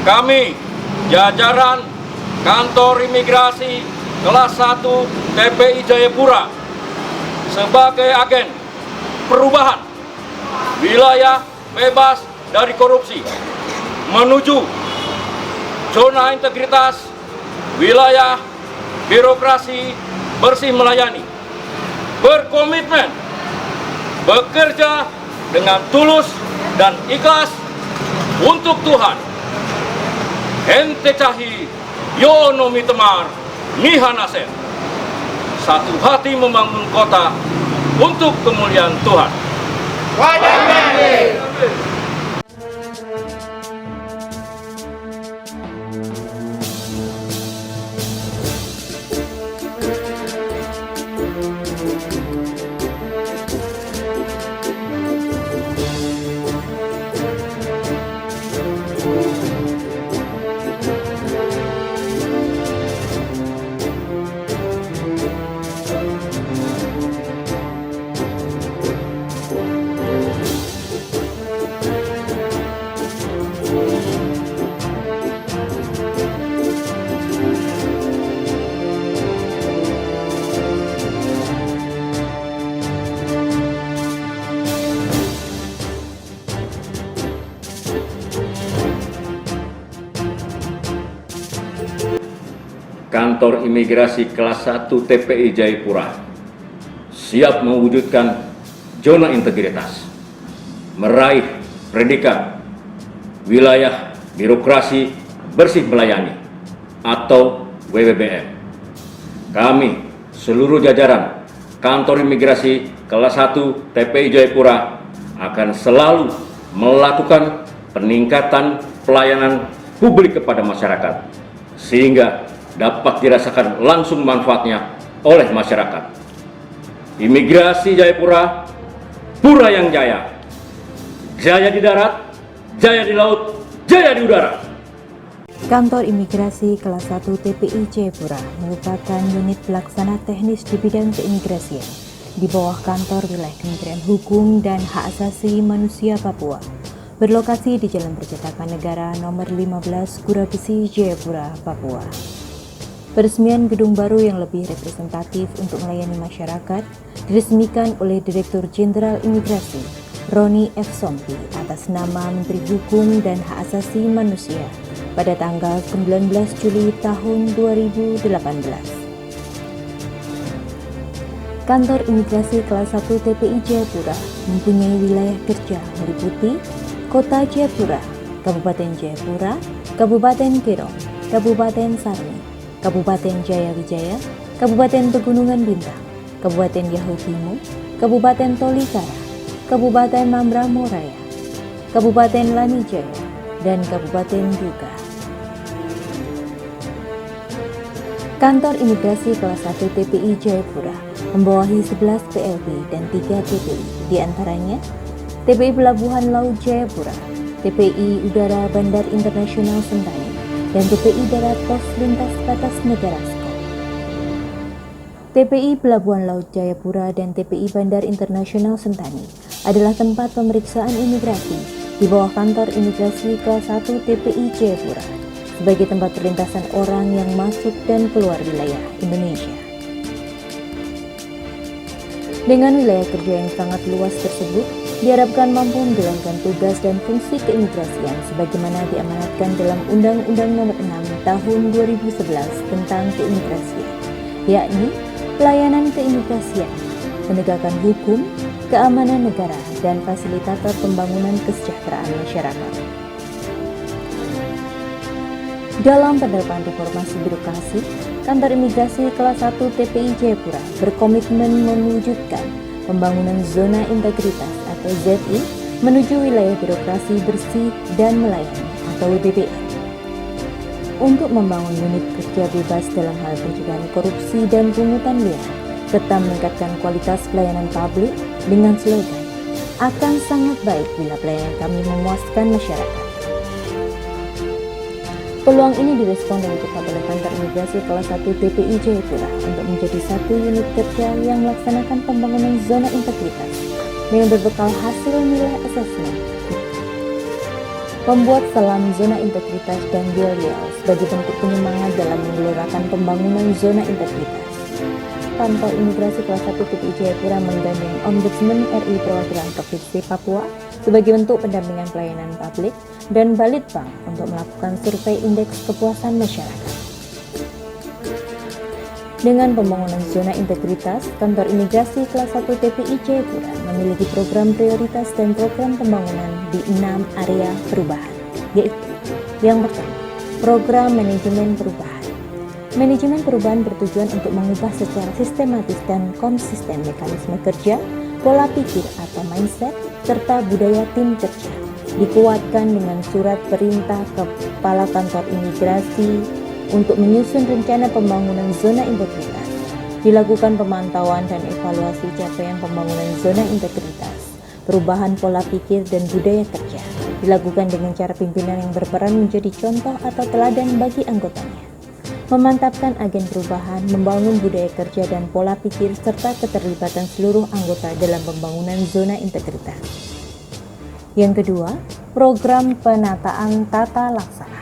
Kami, jajaran Kantor Imigrasi Kelas 1 TPI Jayapura, sebagai agen perubahan wilayah bebas dari korupsi menuju zona integritas wilayah birokrasi bersih melayani, berkomitmen bekerja dengan tulus dan ikhlas untuk Tuhan. Ente cahi yonomi temar nihanasen. Satu hati membangun kota untuk kemuliaan Tuhan. Kantor Imigrasi Kelas 1 TPI Jayapura siap mewujudkan zona integritas, meraih predikat wilayah birokrasi bersih melayani atau WBBM. Kami, seluruh jajaran Kantor Imigrasi Kelas 1 TPI Jayapura akan selalu melakukan peningkatan pelayanan publik kepada masyarakat sehingga dapat dirasakan langsung manfaatnya oleh masyarakat. Imigrasi Jayapura, pura yang jaya. Jaya di darat, jaya di laut, jaya di udara. Kantor Imigrasi Kelas 1 TPI Jayapura merupakan unit pelaksana teknis di bidang keimigrasian di bawah Kantor Wilayah Kementerian Hukum dan Hak Asasi Manusia Papua, berlokasi di Jalan Percetakan Negara Nomor 15 Kurabesi, Jayapura, Papua. Peresmian gedung baru yang lebih representatif untuk melayani masyarakat diresmikan oleh Direktur Jenderal Imigrasi Roni F. Sompi atas nama Menteri Hukum dan Hak Asasi Manusia pada tanggal 19 Juli tahun 2018. Kantor Imigrasi Kelas 1 TPI Jayapura mempunyai wilayah kerja meliputi Kota Jayapura, Kabupaten Jayapura, Kabupaten Kirong, Kabupaten Sarmi, Kabupaten Jayawijaya, Kabupaten Pegunungan Bintang, Kabupaten Yahukimo, Kabupaten Tolikara, Kabupaten Mambramo Raya, Kabupaten Lanijaya, dan Kabupaten Duga. Kantor Imigrasi Kelas 1 TPI Jayapura membawahi 11 PLB dan 3 TPI, diantaranya TPI Pelabuhan Laut Jayapura, TPI Udara Bandar Internasional Sentani, dan TPI Darat Pos Lintas Batas Negara Skop. TPI Pelabuhan Laut Jayapura dan TPI Bandar Internasional Sentani adalah tempat pemeriksaan imigrasi di bawah Kantor Imigrasi Kelas 1 TPI Jayapura sebagai tempat perlintasan orang yang masuk dan keluar wilayah Indonesia. Dengan wilayah kerja yang sangat luas tersebut, diharapkan mampu menjalankan tugas dan fungsi keimigrasian sebagaimana diamanatkan dalam Undang-Undang Nomor 6 Tahun 2011 tentang keimigrasian, yakni pelayanan keimigrasian, penegakan hukum, keamanan negara, dan fasilitator pembangunan kesejahteraan masyarakat. Dalam penerapan reformasi birokrasi, Kantor Imigrasi Kelas 1 TPI Jayapura berkomitmen mewujudkan pembangunan zona integritas atau ZI menuju wilayah birokrasi bersih dan melayani atau WBBM. Untuk membangun unit kerja bebas dalam hal pencegahan korupsi dan pungutan liar, serta meningkatkan kualitas pelayanan publik dengan slogan, akan sangat baik bila pelayanan kami memuaskan masyarakat. Peluang ini direspon dengan cepat oleh Kantor Imigrasi Kelas 1 TPI Jayapura untuk menjadi satu unit kerja yang melaksanakan pembangunan zona integritas dengan berbekal hasil nilai asesmen membuat selam zona integritas dan yel-yel sebagai bentuk penyemangat dalam menggelorakan pembangunan zona integritas. Kantor Imigrasi Kelas 1 TPI Jayapura menggandeng Ombudsman RI Perwakilan Provinsi Papua sebagai bentuk pendampingan pelayanan publik dan Balitbank untuk melakukan survei indeks kepuasan masyarakat. Dengan pembangunan zona integritas, Kantor Imigrasi Kelas 1 TPI Jayapura memiliki program prioritas dan program pembangunan di 6 area perubahan, yaitu yang pertama, program manajemen perubahan. Manajemen perubahan bertujuan untuk mengubah secara sistematis dan konsisten mekanisme kerja, pola pikir atau mindset, serta budaya tim kerja. Dikuatkan dengan surat perintah Kepala Kantor Imigrasi untuk menyusun rencana pembangunan zona integritas. Dilakukan pemantauan dan evaluasi capaian pembangunan zona integritas, perubahan pola pikir dan budaya kerja. Dilakukan dengan cara pimpinan yang berperan menjadi contoh atau teladan bagi anggotanya. Memantapkan agen perubahan, membangun budaya kerja dan pola pikir, serta keterlibatan seluruh anggota dalam pembangunan zona integritas. Yang kedua, program penataan tata laksana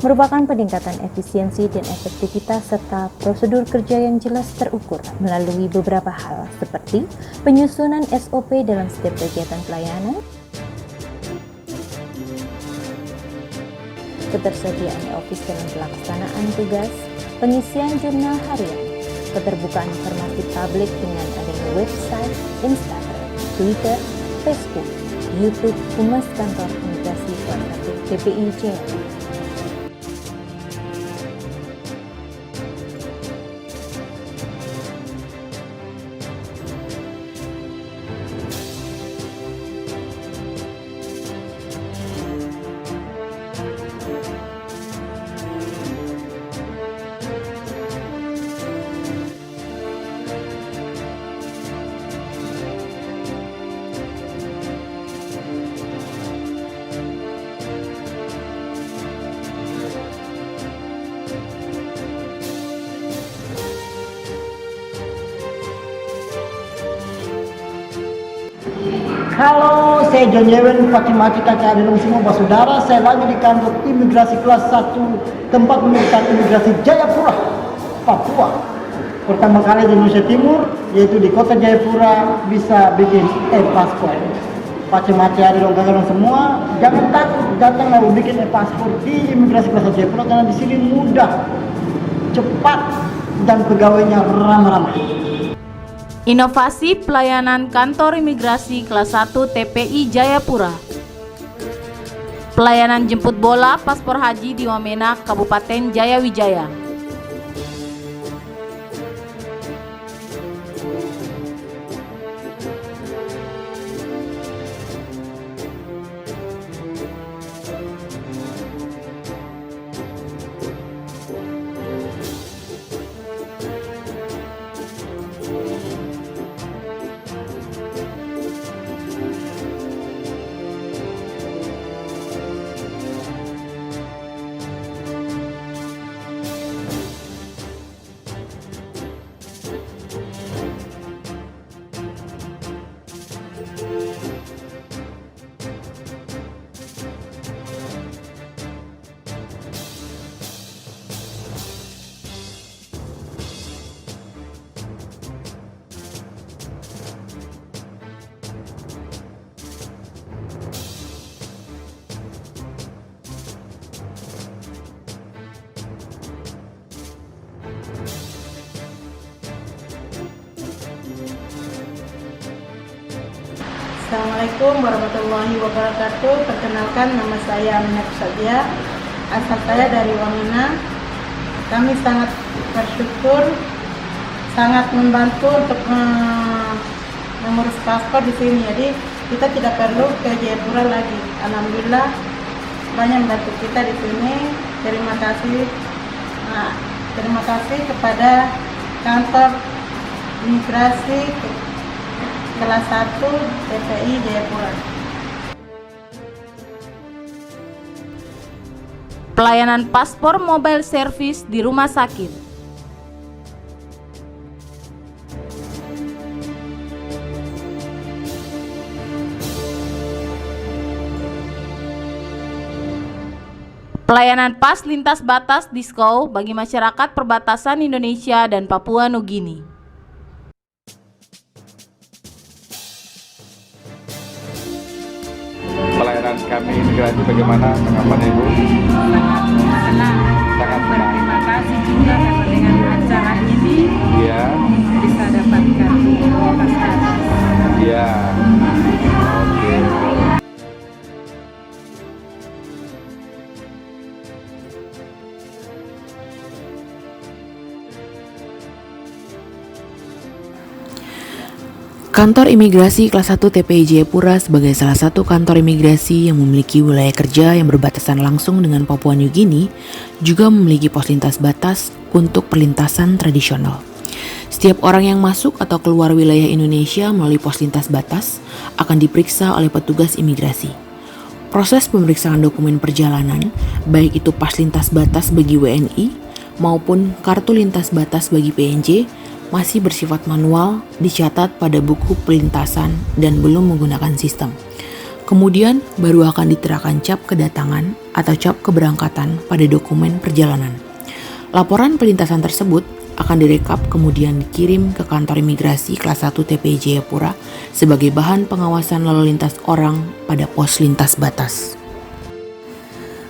merupakan peningkatan efisiensi dan efektivitas serta prosedur kerja yang jelas terukur melalui beberapa hal seperti penyusunan SOP dalam setiap kegiatan pelayanan, ketersediaan office dalam pelaksanaan tugas, pengisian jurnal harian, keterbukaan informasi publik dengan adanya website, Instagram, Twitter, Facebook, YouTube, Humas Kantor Imigrasi Kelas 1 TPI Jayapura. Halo, saya John Yewen, Fatimati kakak adik semua saudara. Saya lagi di kantor Imigrasi Kelas 1, tempat pemeriksaan imigrasi Jayapura, Papua. Pertama kali di Indonesia Timur, yaitu di kota Jayapura, bisa bikin e-paspor. Fatimati adik kakak semua, jangan takut datang lalu bikin e-paspor di Imigrasi Kelas 1 Jayapura, karena di sini mudah, cepat, dan pegawainya ramah-ramah. Inovasi pelayanan Kantor Imigrasi Kelas 1 TPI Jayapura. Pelayanan jemput bola paspor haji di Wamena, Kabupaten Jayawijaya. Assalamualaikum warahmatullahi wabarakatuh. Perkenalkan, nama saya Aminah Sadia. Asal saya dari Wamena. Kami sangat bersyukur, sangat membantu untuk mengurus paspor di sini. Jadi kita tidak perlu ke Jayapura lagi. Alhamdulillah banyak membantu kita di sini. Terima kasih. Terima kasih kepada Kantor Imigrasi Kelas 1 TPI Jayapura. Pelayanan paspor mobile service di rumah sakit. Pelayanan pas lintas batas Disko bagi masyarakat perbatasan Indonesia dan Papua Nugini. Pelayanan kami imigrasi bagaimana tanggapannya Ibu? Sangat senang. Terima kasih juga karena dengan acara ini Iya, bisa dapatkan fasilitas. iya. Oke. Kantor Imigrasi Kelas 1 TPI Jayapura sebagai salah satu kantor imigrasi yang memiliki wilayah kerja yang berbatasan langsung dengan Papua Nugini juga memiliki pos lintas batas untuk perlintasan tradisional. Setiap orang yang masuk atau keluar wilayah Indonesia melalui pos lintas batas akan diperiksa oleh petugas imigrasi. Proses pemeriksaan dokumen perjalanan, baik itu pas lintas batas bagi WNI maupun kartu lintas batas bagi PNJ, masih bersifat manual, dicatat pada buku pelintasan dan belum menggunakan sistem. Kemudian baru akan diterakan cap kedatangan atau cap keberangkatan pada dokumen perjalanan. Laporan pelintasan tersebut akan direkap kemudian dikirim ke kantor imigrasi kelas 1 TPI Jayapura sebagai bahan pengawasan lalu lintas orang pada pos lintas batas.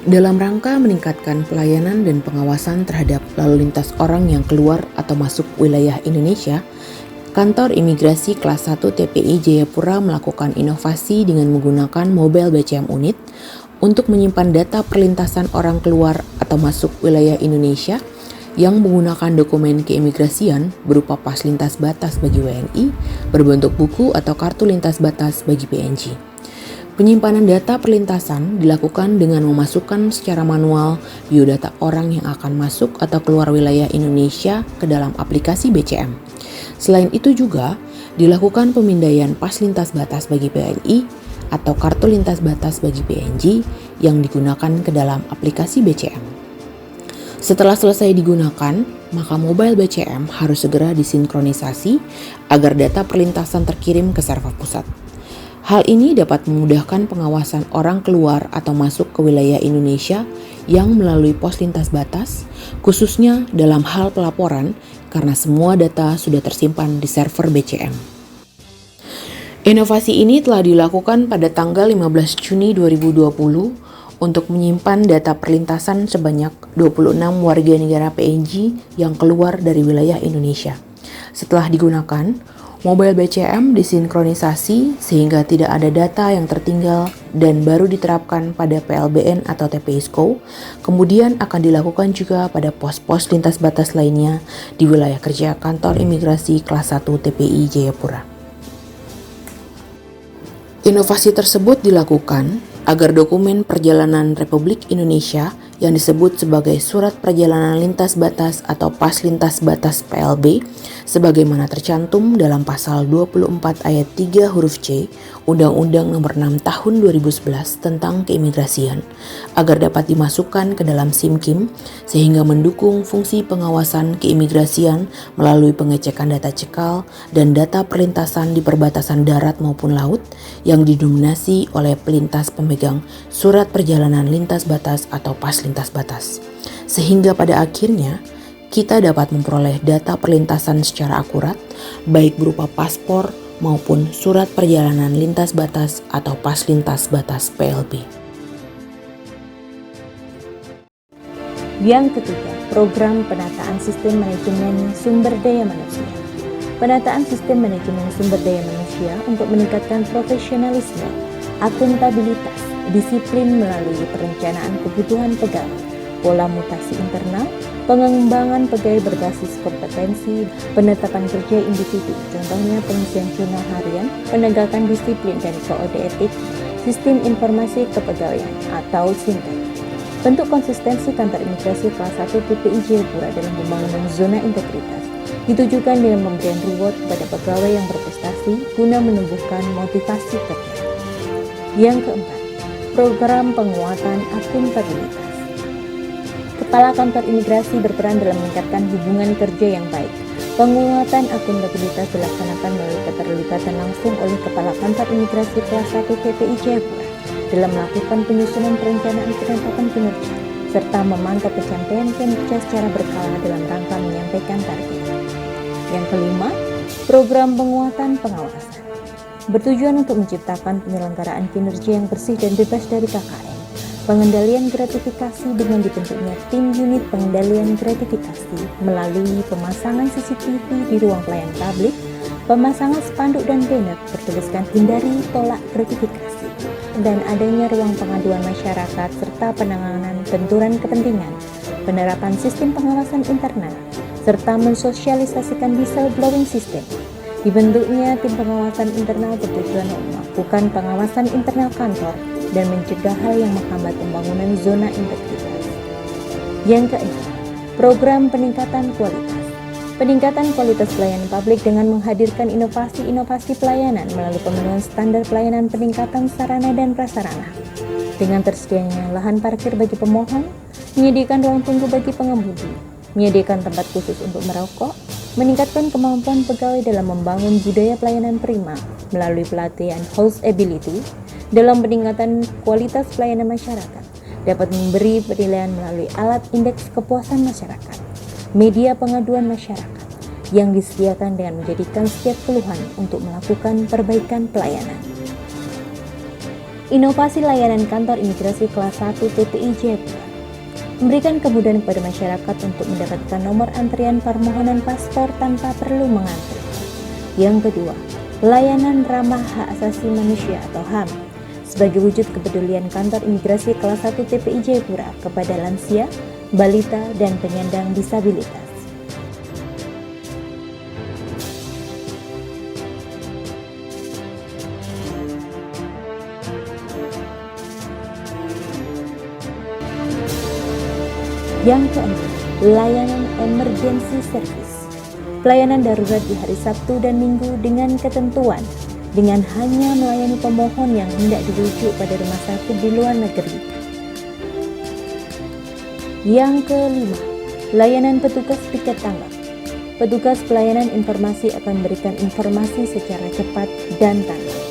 Dalam rangka meningkatkan pelayanan dan pengawasan terhadap lalu lintas orang yang keluar atau masuk wilayah Indonesia, Kantor Imigrasi Kelas 1 TPI Jayapura melakukan inovasi dengan menggunakan Mobile BCM Unit untuk menyimpan data perlintasan orang keluar atau masuk wilayah Indonesia yang menggunakan dokumen keimigrasian berupa pas lintas batas bagi WNI, berbentuk buku atau kartu lintas batas bagi PNJ. Penyimpanan data perlintasan dilakukan dengan memasukkan secara manual biodata orang yang akan masuk atau keluar wilayah Indonesia ke dalam aplikasi BCM. Selain itu juga dilakukan pemindaian pas lintas batas bagi PNI atau kartu lintas batas bagi PNJ yang digunakan ke dalam aplikasi BCM. Setelah selesai digunakan, maka mobile BCM harus segera disinkronisasi agar data perlintasan terkirim ke server pusat. Hal ini dapat memudahkan pengawasan orang keluar atau masuk ke wilayah Indonesia yang melalui pos lintas batas, khususnya dalam hal pelaporan karena semua data sudah tersimpan di server BCM. Inovasi ini telah dilakukan pada tanggal 15 Juni 2020 untuk menyimpan data perlintasan sebanyak 26 warga negara PNJ yang keluar dari wilayah Indonesia. Setelah digunakan, Mobile BCM disinkronisasi sehingga tidak ada data yang tertinggal dan baru diterapkan pada PLBN atau TPISCO, kemudian akan dilakukan juga pada pos-pos lintas batas lainnya di wilayah kerja Kantor Imigrasi Kelas 1 TPI Jayapura. Inovasi tersebut dilakukan agar dokumen perjalanan Republik Indonesia yang disebut sebagai Surat Perjalanan Lintas Batas atau Pas Lintas Batas PLB sebagaimana tercantum dalam pasal 24 ayat 3 huruf C Undang-Undang Nomor 6 Tahun 2011 tentang Keimigrasian agar dapat dimasukkan ke dalam SIMKIM sehingga mendukung fungsi pengawasan keimigrasian melalui pengecekan data cekal dan data perlintasan di perbatasan darat maupun laut yang didominasi oleh pelintas pemegang Surat Perjalanan Lintas Batas atau Pas Lintas Batas. Sehingga pada akhirnya kita dapat memperoleh data perlintasan secara akurat, baik berupa paspor maupun surat perjalanan lintas batas atau pas lintas batas PLB. Yang ketiga, program penataan sistem manajemen sumber daya manusia. Penataan sistem manajemen sumber daya manusia untuk meningkatkan profesionalisme, akuntabilitas, disiplin melalui perencanaan kebutuhan pegawai, pola mutasi internal, pengembangan pegawai berbasis kompetensi, penetapan kerja individu, contohnya pengisian jurnal harian, penegakan disiplin dan kode etik, sistem informasi kepegawaian atau SINTEK. Bentuk konsistensi kantor imigrasi kelas 1 TPI Jayapura dalam pembangunan zona integritas ditujukan dengan pemberian reward kepada pegawai yang berprestasi guna menumbuhkan motivasi kerja. Yang keempat, program penguatan akuntabilitas. Kepala Kantor Imigrasi berperan dalam meningkatkan hubungan kerja yang baik. Penguatan akuntabilitas dilaksanakan melalui keterlibatan langsung oleh Kepala Kantor Imigrasi Kelas 1 TPI Jayapura dalam melakukan penyusunan perencanaan penetapan kinerja, serta memantau pencapaian kinerja secara berkala dalam rangka menyampaikan target. Yang kelima, program penguatan pengawasan bertujuan untuk menciptakan penyelenggaraan kinerja yang bersih dan bebas dari KKN, pengendalian gratifikasi dengan dibentuknya tim unit pengendalian gratifikasi melalui pemasangan CCTV di ruang pelayanan publik, pemasangan spanduk dan banner bertuliskan hindari tolak gratifikasi, dan adanya ruang pengaduan masyarakat serta penanganan benturan kepentingan, penerapan sistem pengawasan internal, serta mensosialisasikan whistleblowing system. Dibentuknya tim pengawasan internal bertujuan melakukan pengawasan internal kantor dan mencegah hal yang menghambat pembangunan zona integritas. Yang keenam, program peningkatan kualitas. Peningkatan kualitas pelayanan publik dengan menghadirkan inovasi-inovasi pelayanan melalui pemenuhan standar pelayanan peningkatan sarana dan prasarana. Dengan tersedianya lahan parkir bagi pemohon, menyediakan ruang tunggu bagi pengemudi, menyediakan tempat khusus untuk merokok, meningkatkan kemampuan pegawai dalam membangun budaya pelayanan prima melalui pelatihan host ability dalam peningkatan kualitas pelayanan masyarakat, dapat memberi penilaian melalui alat indeks kepuasan masyarakat, media pengaduan masyarakat yang disediakan dengan menjadikan setiap keluhan untuk melakukan perbaikan pelayanan. Inovasi layanan kantor imigrasi kelas 1 TPI Jayapura memberikan kemudahan kepada masyarakat untuk mendapatkan nomor antrian permohonan paspor tanpa perlu mengantri. Yang kedua, layanan ramah hak asasi manusia atau HAM sebagai wujud kepedulian kantor imigrasi kelas 1 TPI Jayapura kepada lansia, balita, dan penyandang disabilitas. Yang keempat, layanan emergency service. Pelayanan darurat di hari Sabtu dan Minggu dengan ketentuan dengan hanya melayani pemohon yang hendak dirujuk pada rumah sakit di luar negeri. Yang kelima, layanan petugas piket tanggap. Petugas pelayanan informasi akan memberikan informasi secara cepat dan tanggap.